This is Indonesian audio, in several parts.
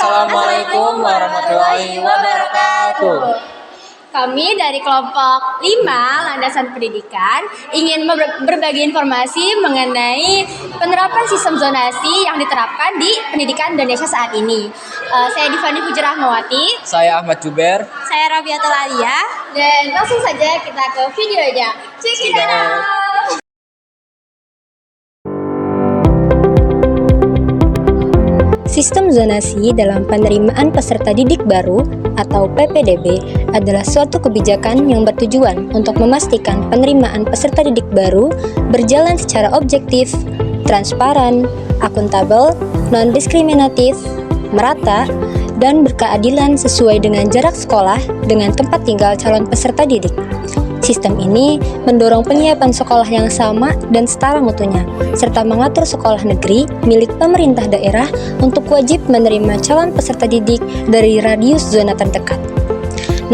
Assalamualaikum warahmatullahi wabarakatuh. Kami dari kelompok 5 Landasan Pendidikan ingin berbagi informasi mengenai penerapan sistem zonasi yang diterapkan di pendidikan Indonesia saat ini. Saya Divani Pujrahmawati. Saya Ahmad Juber. Saya Rabiatul Alia. Dan langsung saja kita ke videonya. Check it out! Sistem zonasi dalam penerimaan peserta didik baru atau PPDB adalah suatu kebijakan yang bertujuan untuk memastikan penerimaan peserta didik baru berjalan secara objektif, transparan, akuntabel, non-diskriminatif, merata, dan berkeadilan sesuai dengan jarak sekolah dengan tempat tinggal calon peserta didik. Sistem ini mendorong penyiapan sekolah yang sama dan setara mutunya, serta mengatur sekolah negeri milik pemerintah daerah untuk wajib menerima calon peserta didik dari radius zona terdekat.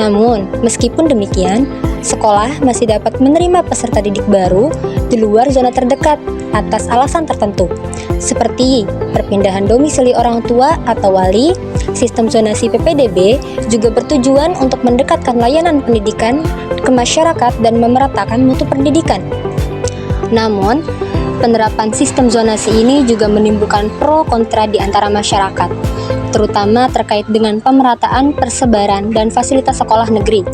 Namun, meskipun demikian, sekolah masih dapat menerima peserta didik baru di luar zona terdekat atas alasan tertentu, seperti perpindahan domisili orang tua atau wali. Sistem zonasi PPDB juga bertujuan untuk mendekatkan layanan pendidikan ke masyarakat dan memeratakan mutu pendidikan. Namun, penerapan sistem zonasi ini juga menimbulkan pro kontra di antara masyarakat, terutama terkait dengan pemerataan persebaran dan fasilitas sekolah negeri.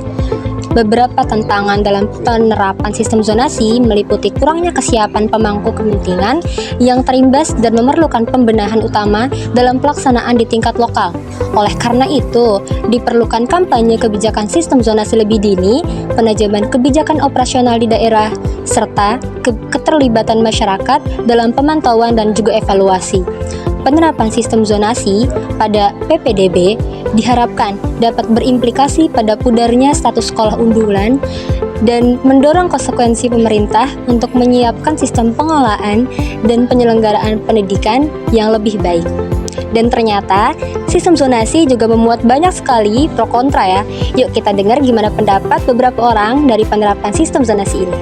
Beberapa tantangan dalam penerapan sistem zonasi meliputi kurangnya kesiapan pemangku kepentingan yang terimbas dan memerlukan pembenahan utama dalam pelaksanaan di tingkat lokal. Oleh karena itu, diperlukan kampanye kebijakan sistem zonasi lebih dini, penajaman kebijakan operasional di daerah, serta keterlibatan masyarakat dalam pemantauan dan juga evaluasi. Penerapan sistem zonasi pada PPDB diharapkan dapat berimplikasi pada pudarnya status sekolah unggulan dan mendorong konsekuensi pemerintah untuk menyiapkan sistem pengelolaan dan penyelenggaraan pendidikan yang lebih baik. Dan ternyata sistem zonasi juga memuat banyak sekali pro kontra ya. Yuk kita dengar gimana pendapat beberapa orang dari penerapan sistem zonasi ini.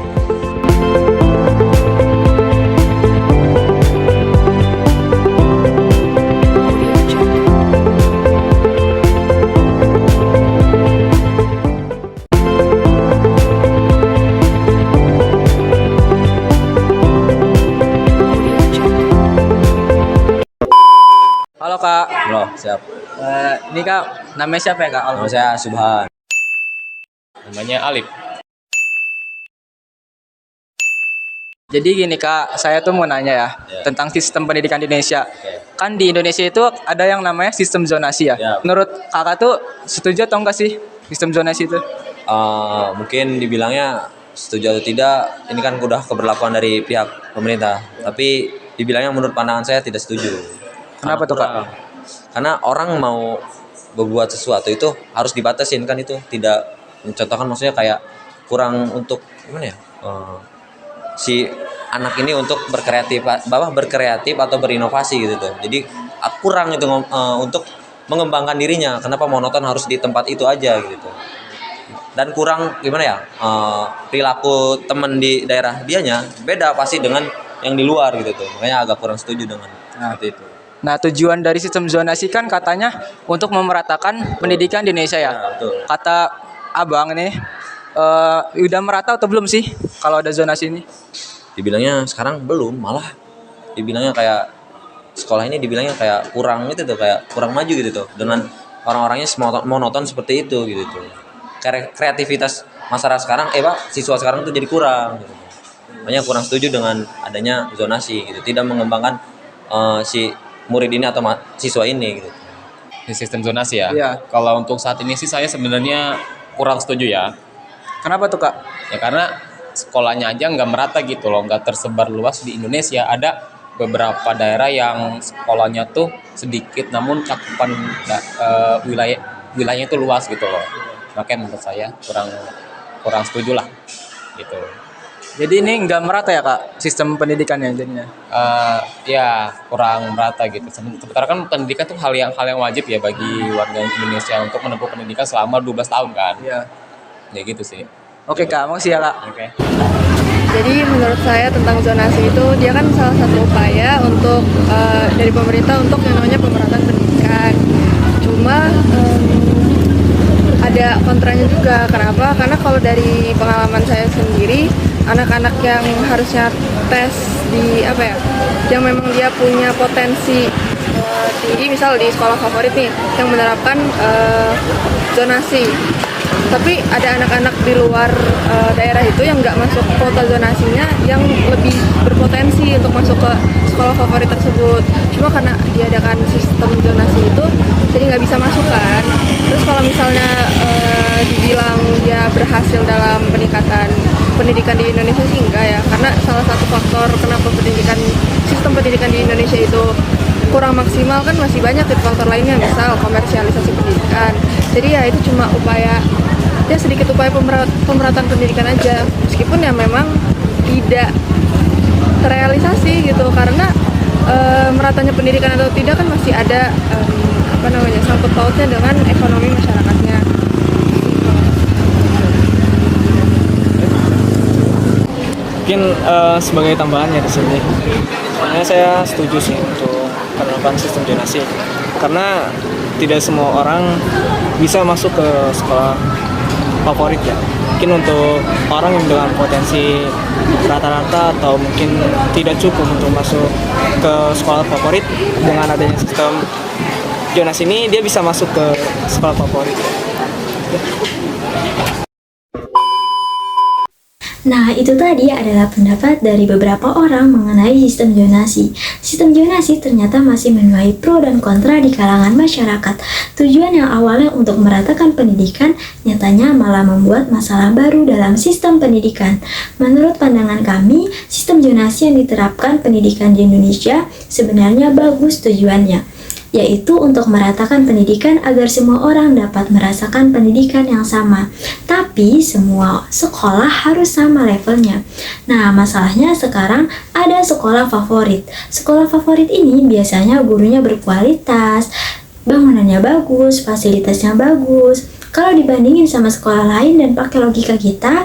Halo Kak. Halo, siap. Ini Kak, namanya siapa ya Kak? Nama saya Subhan. Namanya Alif. Jadi gini Kak, saya tuh mau nanya ya tentang sistem pendidikan di Indonesia. Kan di Indonesia itu ada yang namanya sistem zonasi ya. Menurut Kakak tuh setuju atau enggak sih sistem zonasi itu? Mungkin dibilangnya setuju atau tidak, ini kan udah keberlakuan dari pihak pemerintah. Tapi dibilangnya menurut pandangan saya tidak setuju. Kenapa tuh Kak? Karena orang mau berbuat sesuatu itu harus dibatasin kan, itu tidak mencontohkan, maksudnya kayak kurang untuk gimana ya, si anak ini untuk berkreatif atau berinovasi gitu tuh. Jadi kurang itu untuk mengembangkan dirinya. Kenapa monoton harus di tempat itu aja gitu. Dan kurang gimana ya, perilaku teman di daerah dianya beda pasti dengan yang di luar gitu tuh. Makanya agak kurang setuju dengan seperti itu. Nah, tujuan dari sistem zonasi kan katanya untuk memeratakan pendidikan di Indonesia ya. Betul. Kata Abang nih, udah merata atau belum sih kalau ada zonasi ini? Dibilangnya sekarang belum, malah dibilangnya kayak sekolah ini dibilangnya kayak kurang gitu tuh, kayak kurang maju gitu tuh. Dengan orang-orangnya monoton seperti itu gitu tuh. Kreativitas masyarakat sekarang, siswa sekarang tuh jadi kurang gitu. Makanya kurang setuju dengan adanya zonasi gitu, tidak mengembangkan si murid ini atau siswa ini gitu. Di sistem zonasi ya. Iya. Kalau untuk saat ini sih saya sebenarnya kurang setuju ya. Kenapa tuh Kak? Ya karena sekolahnya aja nggak merata gitu loh, nggak tersebar luas di Indonesia. Ada beberapa daerah yang sekolahnya tuh sedikit, namun cakupan wilayahnya itu luas gitu loh. Makanya menurut saya kurang setuju lah gitu. Jadi ini nggak merata ya Kak sistem pendidikannya jadinya? Ya kurang merata gitu. Sementara kan pendidikan tuh hal yang wajib ya bagi warga Indonesia untuk menempuh pendidikan selama 12 tahun kan. Iya. Ya gitu sih. Oke Kak, makasih ya Kak. Oke. Jadi menurut saya tentang zonasi itu, dia kan salah satu upaya untuk dari pemerintah untuk yang namanya pemerataan pendidikan. cuma ada kontranya juga. Kenapa? Karena kalau dari pengalaman saya sendiri, anak-anak yang harusnya tes di yang memang dia punya potensi tinggi, misal di sekolah favorit nih yang menerapkan zonasi, tapi ada anak-anak di luar daerah itu yang nggak masuk kuota zonasinya yang lebih berpotensi untuk masuk ke sekolah favorit tersebut. Cuma karena diadakan sistem zonasi itu jadi nggak bisa masuk kan. Terus kalau misalnya dibilang dia berhasil dalam peningkatan pendidikan di Indonesia sih enggak ya, karena salah satu faktor kenapa sistem pendidikan di Indonesia itu kurang maksimal kan masih banyak faktor lainnya, misal komersialisasi pendidikan. Jadi ya itu cuma sedikit upaya pemerataan pendidikan aja, meskipun ya memang tidak terrealisasi gitu, karena meratanya pendidikan atau tidak kan masih ada sangkut pautnya dengan ekonomi masyarakatnya. Mungkin sebagai tambahannya di sini, sebenarnya saya setuju sih untuk penerapan sistem zonasi, karena tidak semua orang bisa masuk ke sekolah favorit ya. Mungkin untuk orang yang dengan potensi rata-rata atau mungkin tidak cukup untuk masuk ke sekolah favorit, dengan adanya sistem zonasi ini dia bisa masuk ke sekolah favorit. Nah, itu tadi adalah pendapat dari beberapa orang mengenai sistem zonasi. Sistem zonasi ternyata masih menuai pro dan kontra di kalangan masyarakat. Tujuan yang awalnya untuk meratakan pendidikan, nyatanya malah membuat masalah baru dalam sistem pendidikan. Menurut pandangan kami, sistem zonasi yang diterapkan pendidikan di Indonesia sebenarnya bagus tujuannya, yaitu untuk meratakan pendidikan agar semua orang dapat merasakan pendidikan yang sama. Tapi semua sekolah harus sama levelnya. Nah, masalahnya sekarang ada sekolah favorit. Sekolah favorit ini biasanya gurunya berkualitas, bangunannya bagus, fasilitasnya bagus. Kalau dibandingin sama sekolah lain dan pakai logika kita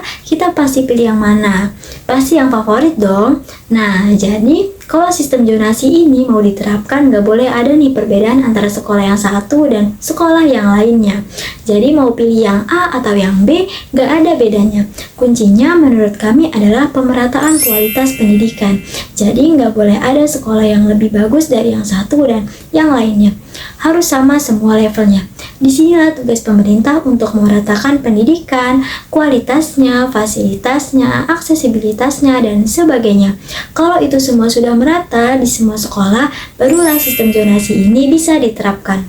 pasti pilih yang mana? Pasti yang favorit dong. Nah, jadi kalau sistem zonasi ini mau diterapkan, nggak boleh ada nih perbedaan antara sekolah yang satu dan sekolah yang lainnya. Jadi mau pilih yang A atau yang B, nggak ada bedanya. Kuncinya menurut kami adalah pemerataan kualitas pendidikan. Jadi nggak boleh ada sekolah yang lebih bagus dari yang satu dan yang lainnya. Harus sama semua levelnya. Disinilah tugas pemerintah untuk meratakan pendidikan, kualitasnya, fasilitasnya, aksesibilitasnya, dan sebagainya. Kalau itu semua sudah merata di semua sekolah, barulah sistem zonasi ini bisa diterapkan.